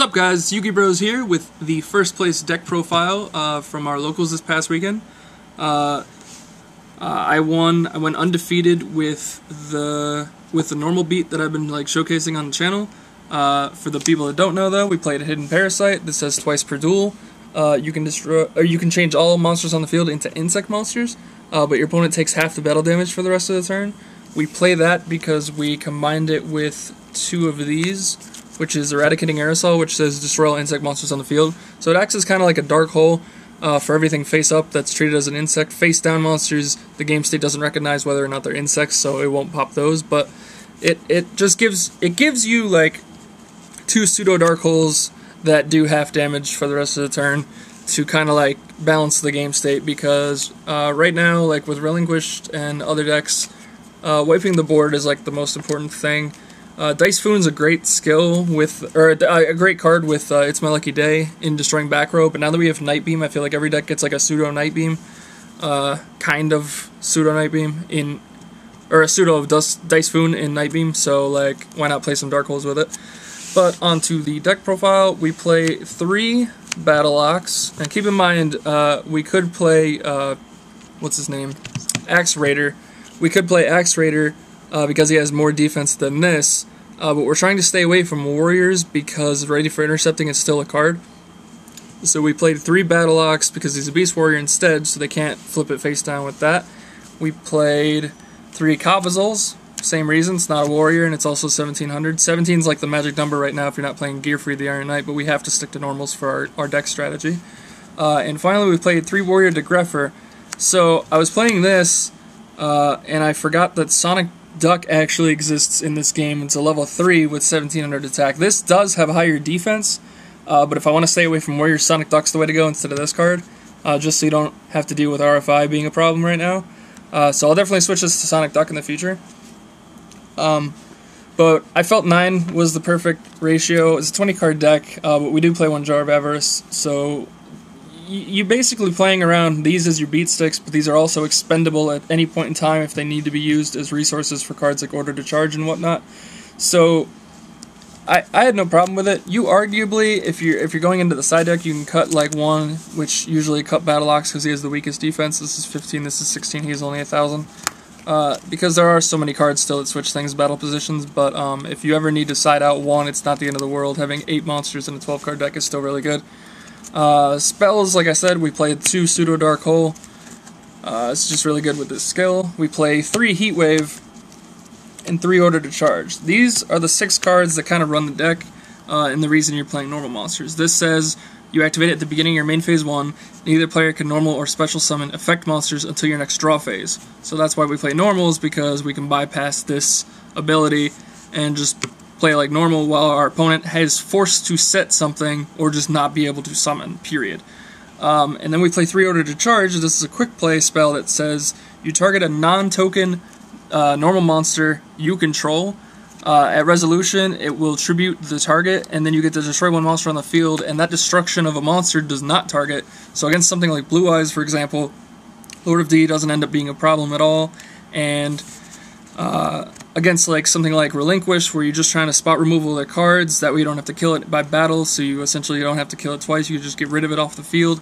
up, guys? It's Yuki Bros here with the first place deck profile from our locals this past weekend. I went undefeated with the normal beat that I've been showcasing on the channel. For the people that don't know, though, we played a hidden parasite. This says twice per duel. You can change all monsters on the field into insect monsters, but your opponent takes half the battle damage for the rest of the turn. We play that because we combined it with two of these, which is Eradicating Aerosol, which says destroy all insect monsters on the field. So it acts as kind of like a dark hole for everything face up that's treated as an insect. Face down monsters, the game state doesn't recognize whether or not they're insects, so it won't pop those. But it just gives you like two pseudo dark holes that do half damage for the rest of the turn to kind of like balance the game state, because right now, like with Relinquished and other decks, wiping the board is like the most important thing. Dice Foon's a great skill a great card with It's My Lucky Day in destroying back row, but now that we have Night Beam, I feel like every deck gets like a pseudo Night Beam, kind of pseudo Night Beam or a pseudo Dice Foon in Night Beam. So like, why not play some dark holes with it? But onto the deck profile, we play 3 Battle Ox, and keep in mind we could play what's his name, Axe Raider. We could play Axe Raider because he has more defense than this, but we're trying to stay away from Warriors because Ready for Intercepting is still a card. So we played 3 Battle Ox because he's a Beast Warrior instead, so they can't flip it face down with that. We played 3 Cavazols, same reason, it's not a Warrior and it's also 1700. 17 is like the magic number right now if you're not playing Gear Free the Iron Knight, but we have to stick to normals for our deck strategy. And finally we played 3 Warrior de Greffer. So I was playing this, and I forgot that Sonic Duck actually exists in this game. It's a level 3 with 1700 attack. This does have higher defense, but if I want to stay away from Warrior, Sonic Duck's the way to go instead of this card, just so you don't have to deal with RFI being a problem right now. So I'll definitely switch this to Sonic Duck in the future. But I felt 9 was the perfect ratio. It's a 20 card deck, but we do play 1 Jar of Avarice, so you're basically playing around these as your beat sticks, but these are also expendable at any point in time if they need to be used as resources for cards like Order to Charge and whatnot. So I had no problem with it. You arguably, if you're going into the side deck, you can cut like 1, which usually cut Battle Ox because he has the weakest defense. This is 15, this is 16, he has only 1,000. Because there are so many cards still that switch things battle positions, but if you ever need to side out 1, it's not the end of the world. Having 8 monsters in a 12 card deck is still really good. Spells, like I said, we played 2 Pseudo Dark Hole. It's just really good with this skill. We play 3 Heat Wave and 3 Order to Charge. These are the 6 cards that kind of run the deck, and the reason you're playing normal monsters. This says you activate it at the beginning of your main phase 1, and either player can normal or special summon effect monsters until your next draw phase. So that's why we play normals, because we can bypass this ability and just play like normal while our opponent is forced to set something or just not be able to summon, period. And then we play 3 Order to Charge. This is a quick play spell that says you target a non-token normal monster you control. At resolution, it will tribute the target, and then you get to destroy 1 monster on the field, and that destruction of a monster does not target. So against something like Blue Eyes, for example, Lord of D doesn't end up being a problem at all, and against like something like Relinquish, where you're just trying to spot removal their cards, that way you don't have to kill it by battle, so you essentially don't have to kill it twice, you just get rid of it off the field.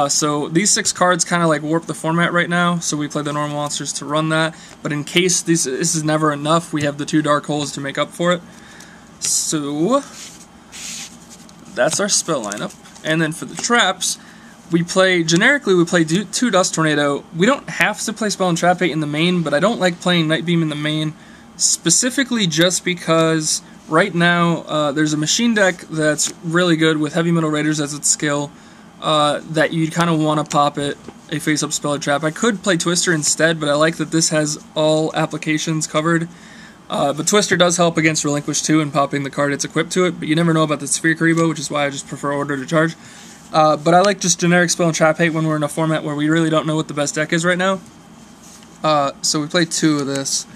So these 6 cards kind of like warp the format right now, so we play the normal monsters to run that, but in case this is never enough, we have the 2 Dark Holes to make up for it. So that's our spell lineup. And then for the traps, generically we play 2 Dust Tornado. We don't have to play Spell and Trap 8 in the main, but I don't like playing Night Beam in the main, specifically just because right now there's a machine deck that's really good with Heavy Metal Raiders as its skill, that you kind of want to pop it a face-up spell or trap. I could play Twister instead, but I like that this has all applications covered. But Twister does help against Relinquish too and popping the card it's equipped to it, but you never know about the Sphere Karibo, which is why I just prefer Order to Charge. But I like just generic Spell and Trap 8 when we're in a format where we really don't know what the best deck is right now. So we play 2 of this.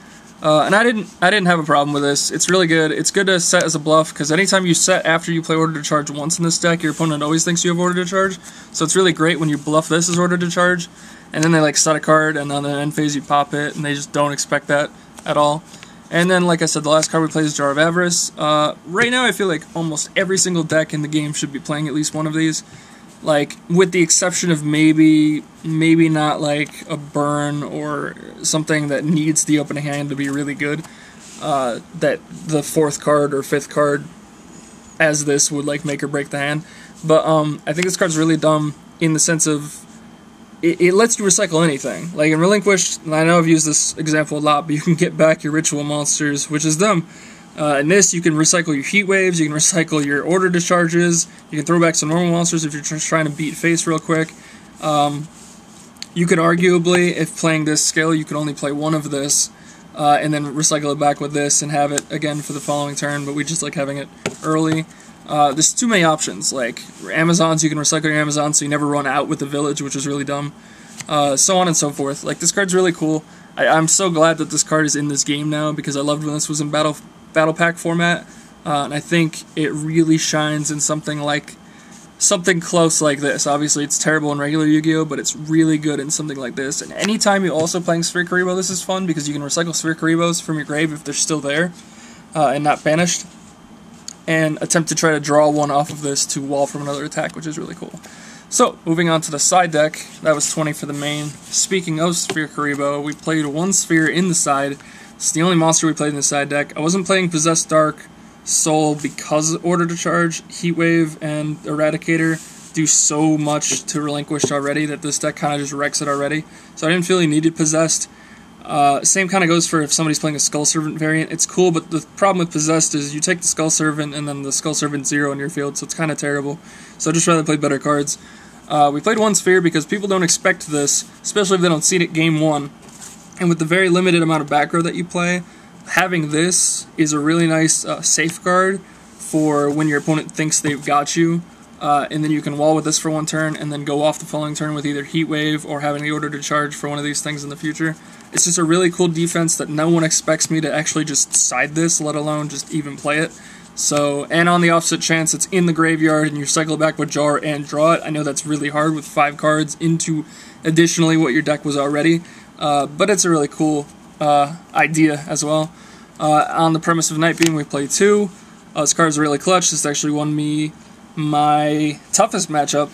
And I didn't have a problem with this. It's really good. It's good to set as a bluff, because anytime you set after you play Order to Charge once in this deck, your opponent always thinks you have Order to Charge. So it's really great when you bluff this as Order to Charge, and then they like set a card, and on the end phase you pop it, and they just don't expect that at all. And then, like I said, the last card we play is Jar of Avarice. Right now, I feel like almost every single deck in the game should be playing at least one of these. Like, with the exception of maybe not like a burn or something that needs the opening hand to be really good. That the 4th card or 5th card as this would like make or break the hand. But I think this card's really dumb in the sense of it lets you recycle anything. Like in Relinquished, and I know I've used this example a lot, but you can get back your ritual monsters, which is dumb. In this, you can recycle your heat waves, you can recycle your order discharges, you can throw back some normal monsters if you're just trying to beat face real quick. You could arguably, if playing this skill, you could only play one of this, and then recycle it back with this and have it again for the following turn, but we just like having it early. There's too many options, like Amazons, you can recycle your Amazons so you never run out with the village, which is really dumb. So on and so forth. Like, this card's really cool. I'm so glad that this card is in this game now, because I loved when this was in Battle Pack format, and I think it really shines in something close like this. Obviously, it's terrible in regular Yu-Gi-Oh!, but it's really good in something like this. And anytime you're also playing Sphere Karibo, this is fun, because you can recycle Sphere Karibos from your grave if they're still there, and not banished, and attempt to try to draw one off of this to wall from another attack, which is really cool. So, moving on to the side deck, that was 20 for the main. Speaking of Sphere Karibo, we played one Sphere in the side. It's the only monster we played in the side deck. I wasn't playing Possessed Dark Soul because Order to Charge, Heatwave, and Eradicator do so much to Relinquished already that this deck kind of just wrecks it already. So I didn't feel he needed Possessed. Same kind of goes for if somebody's playing a Skull Servant variant. It's cool, but the problem with Possessed is you take the Skull Servant and then the Skull Servant 0 in your field, so it's kind of terrible. So I'd just rather play better cards. We played one Sphere because people don't expect this, especially if they don't see it at game 1. And with the very limited amount of back row that you play, having this is a really nice safeguard for when your opponent thinks they've got you. And then you can wall with this for one turn and then go off the following turn with either Heat Wave or having the Order to Charge for one of these things in the future. It's just a really cool defense that no one expects me to actually just side this, let alone just even play it. So, and on the opposite chance it's in the graveyard and you cycle back with Jar and draw it. I know that's really hard with 5 cards into additionally what your deck was already, but it's a really cool idea as well. On the premise of Night Beam, we play 2. This card's really clutch. This actually won me my toughest matchup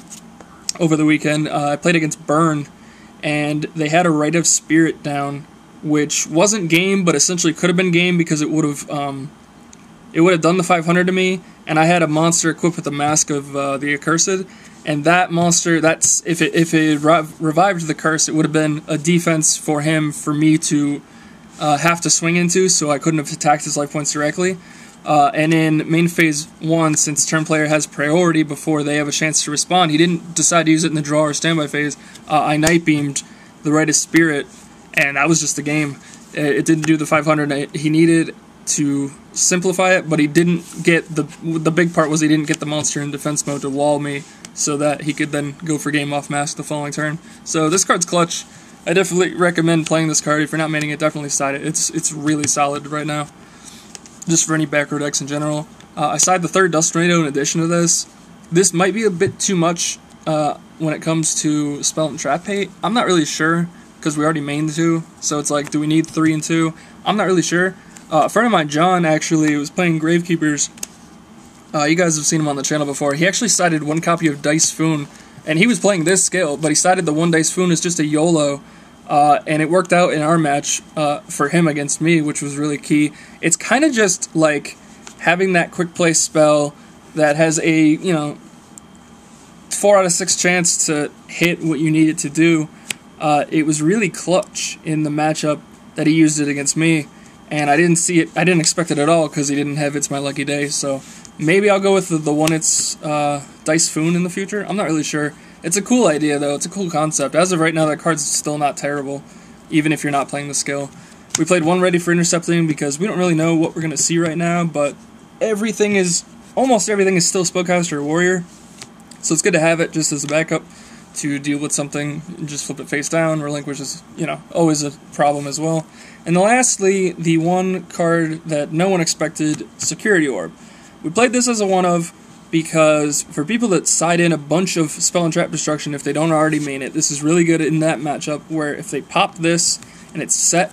over the weekend. I played against Burn, and they had a Rite of Spirit down, which wasn't game, but essentially could have been game because it would have done the 500 to me, and I had a monster equipped with the Mask of the Accursed, and that monster, that's if it revived the curse, it would have been a defense for him for me to have to swing into, so I couldn't have attacked his life points directly. And in main phase 1, since turn player has priority before they have a chance to respond, he didn't decide to use it in the draw or standby phase. I Night Beamed the Rite of Spirit, and that was just the game. It didn't do the 500. He needed to simplify it, but he didn't get the big part was he didn't get the monster in defense mode to wall me so that he could then go for game off mask the following turn. So this card's clutch. I definitely recommend playing this card. If you're not maining it, definitely side it. It's really solid right now, just for any back row decks in general. I side the third Dust Tornado in addition to this. This might be a bit too much when it comes to Spell and Trap Hate. I'm not really sure, because we already mained 2, so it's like, do we need 3 and 2? I'm not really sure. A friend of mine, John, actually was playing Gravekeepers. You guys have seen him on the channel before. He actually sided 1 copy of Dice Foon, and he was playing this skill, but he sided the 1 Dice Foon as just a YOLO, and it worked out in our match for him against me, which was really key. It's kind of just like having that quick play spell that has a, 4 out of 6 chance to hit what you need it to do. It was really clutch in the matchup that he used it against me. And I didn't see it, I didn't expect it at all because he didn't have It's My Lucky Day, so maybe I'll go with the one it's Dice Foon in the future. I'm not really sure. It's a cool idea though, it's a cool concept. As of right now, that card's still not terrible, even if you're not playing the skill. We played 1 ready for intercepting because we don't really know what we're going to see right now, but almost everything is still Spellcaster or Warrior, so it's good to have it just as a backup to deal with something and just flip it face down. Relinquish is, always a problem as well. And lastly, the one card that no one expected, Security Orb. We played this as a one-of because for people that side in a bunch of Spell and Trap Destruction if they don't already main it, this is really good in that matchup where if they pop this and it's set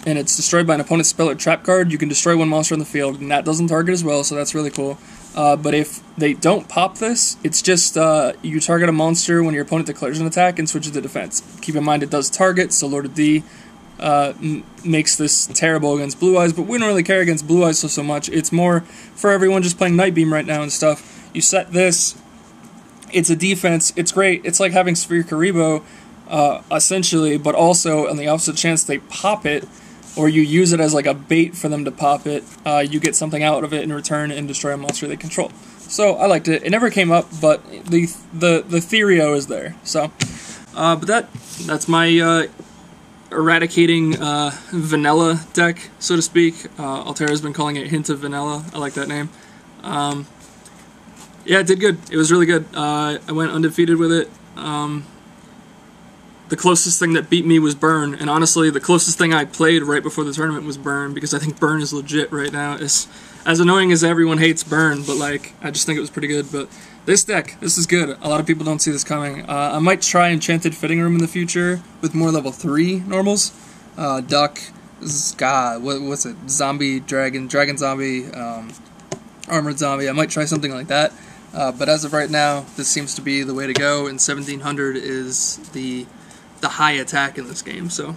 and it's destroyed by an opponent's spell or trap card, you can destroy one monster on the field, and that doesn't target as well, so that's really cool. But if they don't pop this, it's just you target a monster when your opponent declares an attack and switches to defense. Keep in mind it does target, so Lord of D makes this terrible against Blue Eyes, but we don't really care against Blue Eyes so much. It's more for everyone just playing Night Beam right now and stuff. You set this, it's a defense, it's great, it's like having Sphere Karibo, essentially, but also on the opposite chance they pop it, or you use it as like a bait for them to pop it, you get something out of it in return and destroy a monster they control. So I liked it. It never came up, but the theorio is there. So, but that's my eradicating vanilla deck, so to speak. Altera's been calling it Hint of Vanilla. I like that name. Yeah, it did good. It was really good. I went undefeated with it. The closest thing that beat me was Burn, and honestly, the closest thing I played right before the tournament was Burn, because I think Burn is legit right now. It's as annoying as everyone hates Burn, but like, I just think it was pretty good. But this deck, this is good. A lot of people don't see this coming. I might try Enchanted Fitting Room in the future with more level 3 normals. Duck, God, what's it? Zombie, Dragon Zombie, Armored Zombie. I might try something like that. But as of right now, this seems to be the way to go, and 1700 is the high attack in this game. So,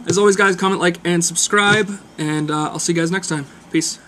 as always, guys, comment, like, and subscribe, and I'll see you guys next time. Peace.